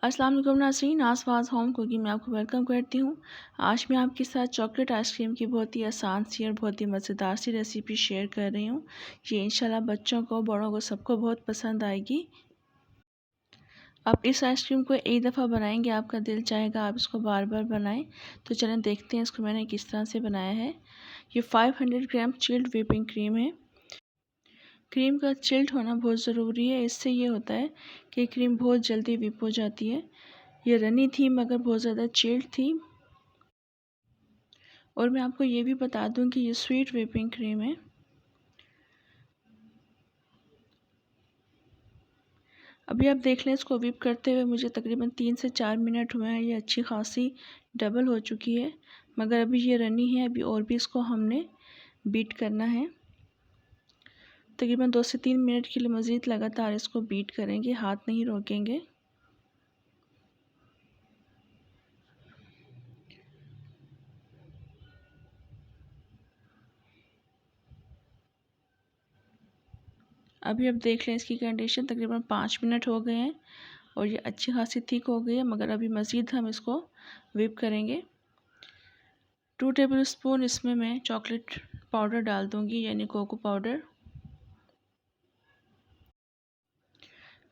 अस्सलाम वालेकुम नाज़रीन, आसपास होम कुकिंग में आपको वेलकम करती हूँ। आज मैं आपके साथ चॉकलेट आइसक्रीम की बहुत ही आसान सी और बहुत ही मज़ेदार सी रेसिपी शेयर कर रही हूँ। ये इंशाल्लाह बच्चों को, बड़ों को, सबको बहुत पसंद आएगी। आप इस आइसक्रीम को एक दफ़ा बनाएंगे, आपका दिल चाहेगा आप इसको बार बार बनाएं। तो चलें देखते हैं इसको मैंने किस तरह से बनाया है। ये 500 ग्राम चिल्ड व्हिपिंग क्रीम है। क्रीम का चिल्ड होना बहुत ज़रूरी है। इससे ये होता है कि क्रीम बहुत जल्दी व्हिप हो जाती है। ये रनी थी मगर बहुत ज़्यादा चिल्ड थी। और मैं आपको ये भी बता दूं कि ये स्वीट व्हिपिंग क्रीम है। अभी आप देख लें, इसको व्हिप करते हुए मुझे तकरीबन 3 से 4 मिनट हुए हैं। ये अच्छी खासी डबल हो चुकी है, मगर अभी ये रनी है। अभी और भी इसको हमने बीट करना है। तकरीबन 2 से 3 मिनट के लिए मज़ीद लगातार इसको बीट करेंगे, हाथ नहीं रोकेंगे। अभी आप देख लें, इसकी कंडीशन तकरीबन 5 मिनट हो गए हैं और ये अच्छी खासी थिक हो गई है, मगर अभी मज़ीद हम इसको व्हिप करेंगे। 2 टेबल स्पून इसमें मैं चॉकलेट पाउडर डाल दूंगी, यानी कोको पाउडर।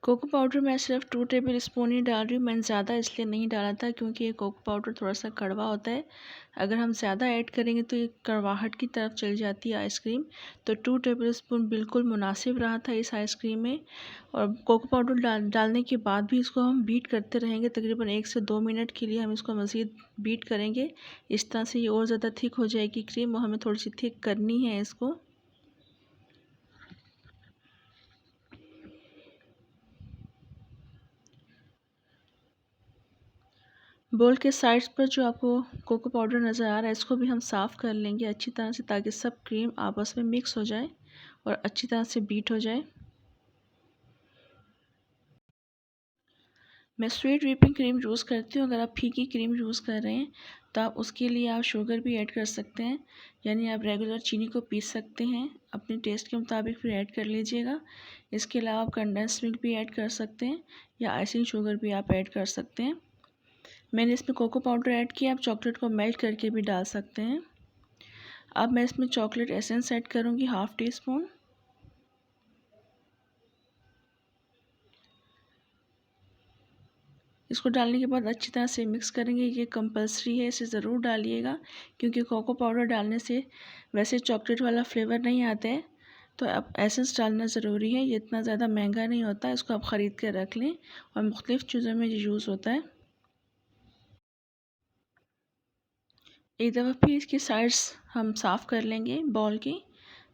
कोको पाउडर मैं सिर्फ 2 टेबल स्पून ही डाल रही हूँ। मैंने ज़्यादा इसलिए नहीं डाला था क्योंकि ये कोको पाउडर थोड़ा सा कड़वा होता है। अगर हम ज़्यादा ऐड करेंगे तो ये कड़वाहट की तरफ चली जाती है आइसक्रीम। तो 2 टेबल स्पून बिल्कुल मुनासिब रहा था इस आइसक्रीम में। और कोको पाउडर डालने के बाद भी इसको हम बीट करते रहेंगे। तकरीबन 1 से 2 मिनट के लिए हम इसको मज़ीद बीट करेंगे। इस तरह से ये और ज़्यादा थिक हो जाएगी क्रीम, और हमें थोड़ी सी थिक करनी है इसको। बोल के साइड्स पर जो आपको कोको पाउडर नज़र आ रहा है, इसको भी हम साफ़ कर लेंगे अच्छी तरह से, ताकि सब क्रीम आपस में मिक्स हो जाए और अच्छी तरह से बीट हो जाए। मैं स्वीट व्हिपिंग क्रीम यूज़ करती हूँ। अगर आप फीकी क्रीम यूज़ कर रहे हैं तो आप उसके लिए आप शुगर भी ऐड कर सकते हैं, यानी आप रेगुलर चीनी को पीस सकते हैं। अपने टेस्ट के मुताबिक फिर ऐड कर लीजिएगा। इसके अलावा आप कंडेंस मिल्क भी ऐड कर सकते हैं, या आइसिंग शुगर भी आप ऐड कर सकते हैं। मैंने इसमें कोको पाउडर ऐड किया, आप चॉकलेट को मेल्ट करके भी डाल सकते हैं। अब मैं इसमें चॉकलेट एसेंस ऐड करूँगी, हाफ़ टी स्पून। इसको डालने के बाद अच्छी तरह से मिक्स करेंगे। ये कंपलसरी है, इसे ज़रूर डालिएगा, क्योंकि कोको पाउडर डालने से वैसे चॉकलेट वाला फ्लेवर नहीं आता है। तो अब एसेंस डालना ज़रूरी है। ये इतना ज़्यादा महंगा नहीं होता, इसको आप ख़रीद कर रख लें, और मुख्तलिफ़ चीज़ों में ये यूज़ होता है। एक दफ़ा फिर इसकी साइड्स हम साफ़ कर लेंगे बॉल की,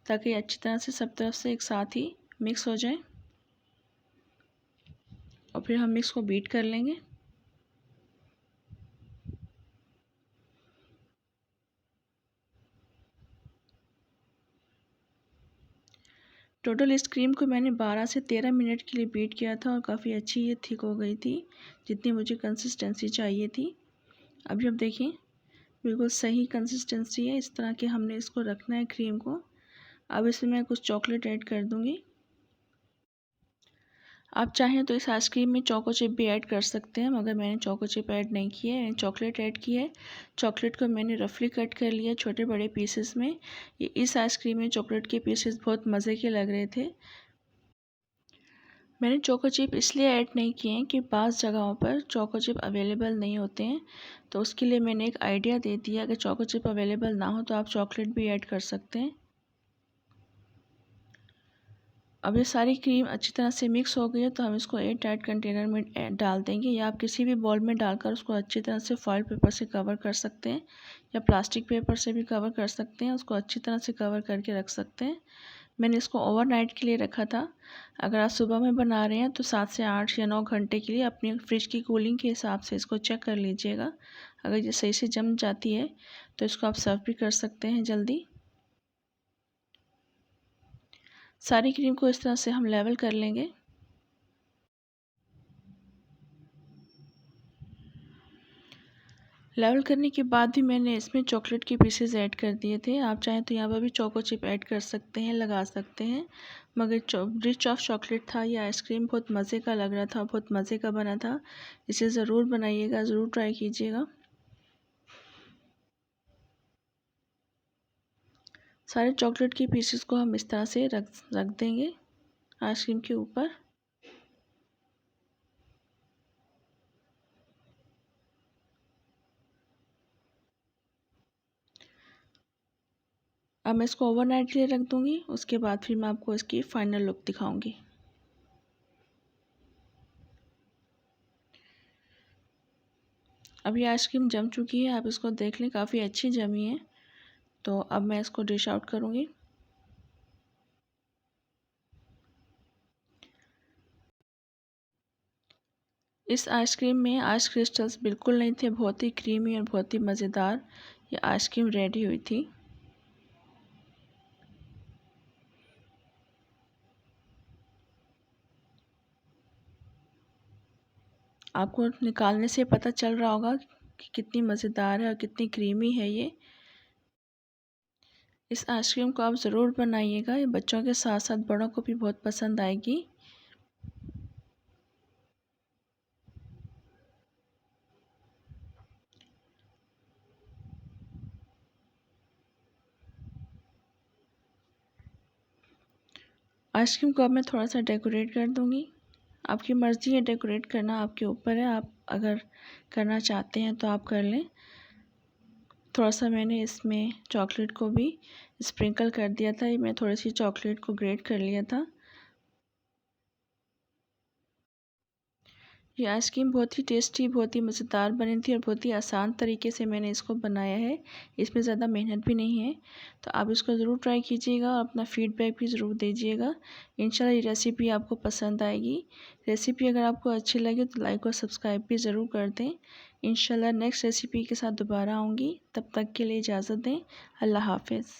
ताकि अच्छी तरह से सब तरफ से एक साथ ही मिक्स हो जाए। और फिर हम मिक्स को बीट कर लेंगे। टोटल इस क्रीम को मैंने 12 से 13 मिनट के लिए बीट किया था, और काफ़ी अच्छी ये थिक हो गई थी, जितनी मुझे कंसिस्टेंसी चाहिए थी। अभी आप देखें, बिल्कुल सही कंसिस्टेंसी है। इस तरह के हमने इसको रखना है क्रीम को। अब इसमें मैं कुछ चॉकलेट ऐड कर दूँगी। आप चाहें तो इस आइसक्रीम में चोको चिप भी ऐड कर सकते हैं, मगर मैंने चोको चिप ऐड नहीं किया है, मैंने चॉकलेट ऐड की है। चॉकलेट को मैंने रफली कट कर लिया छोटे बड़े पीसेस में। ये इस आइसक्रीम में चॉकलेट के पीसेस बहुत मज़े के लग रहे थे। मैंने चोको चिप इसलिए ऐड नहीं किए हैं कि बाज़ जगहों पर चोको चिप अवेलेबल नहीं होते हैं, तो उसके लिए मैंने एक आइडिया दे दिया। अगर चोको चिप अवेलेबल ना हो तो आप चॉकलेट भी ऐड कर सकते हैं। अब ये सारी क्रीम अच्छी तरह से मिक्स हो गई है, तो हम इसको एयर टाइट कंटेनर में डाल देंगे, या आप किसी भी बॉल में डालकर उसको अच्छी तरह से फॉइल पेपर से कवर कर सकते हैं, या प्लास्टिक पेपर से भी कवर कर सकते हैं। उसको अच्छी तरह से कवर करके रख सकते हैं। मैंने इसको ओवरनाइट के लिए रखा था। अगर आप सुबह में बना रहे हैं तो 7 से 8 या 9 घंटे के लिए अपनी फ्रिज की कूलिंग के हिसाब से इसको चेक कर लीजिएगा। अगर ये सही से जम जाती है तो इसको आप सर्व भी कर सकते हैं जल्दी। सारी क्रीम को इस तरह से हम लेवल कर लेंगे। लेवल करने के बाद भी मैंने इसमें चॉकलेट के पीसेस ऐड कर दिए थे। आप चाहें तो यहाँ पर भी चोको चिप ऐड कर सकते हैं, लगा सकते हैं। मगर रिच ऑफ चॉकलेट था, ये आइसक्रीम बहुत मज़े का लग रहा था, बहुत मज़े का बना था। इसे ज़रूर बनाइएगा, ज़रूर ट्राई कीजिएगा। सारे चॉकलेट के पीसेस को हम इस तरह से रख देंगे आइसक्रीम के ऊपर। अब मैं इसको ओवरनाइट के लिए रख दूँगी, उसके बाद फिर मैं आपको इसकी फ़ाइनल लुक दिखाऊँगी। अब ये आइसक्रीम जम चुकी है, आप इसको देख लें, काफ़ी अच्छी जमी है। तो अब मैं इसको डिश आउट करूँगी। इस आइसक्रीम में आइस क्रिस्टल्स बिल्कुल नहीं थे, बहुत ही क्रीमी और बहुत ही मज़ेदार ये आइसक्रीम रेडी हुई थी। आपको निकालने से पता चल रहा होगा कि कितनी मज़ेदार है और कितनी क्रीमी है ये। इस आइसक्रीम को आप ज़रूर बनाइएगा, ये बच्चों के साथ साथ बड़ों को भी बहुत पसंद आएगी। आइसक्रीम को अब मैं थोड़ा सा डेकोरेट कर दूँगी। आपकी मर्ज़ी है डेकोरेट करना, आपके ऊपर है, आप अगर करना चाहते हैं तो आप कर लें। थोड़ा सा मैंने इसमें चॉकलेट को भी स्प्रिंकल कर दिया था, मैं थोड़ी सी चॉकलेट को ग्रेट कर लिया था। ये आइसक्रीम बहुत ही टेस्टी, बहुत ही मज़ेदार बनी थी और बहुत ही आसान तरीके से मैंने इसको बनाया है। इसमें ज़्यादा मेहनत भी नहीं है। तो आप इसको ज़रूर ट्राई कीजिएगा और अपना फ़ीडबैक भी ज़रूर दीजिएगा। इंशाल्लाह ये रेसिपी आपको पसंद आएगी। रेसिपी अगर आपको अच्छी लगे तो लाइक और सब्सक्राइब भी ज़रूर कर दें। इंशाल्लाह नेक्स्ट रेसिपी के साथ दोबारा आऊँगी, तब तक के लिए इजाज़त दें। अल्लाह हाफ़िज़।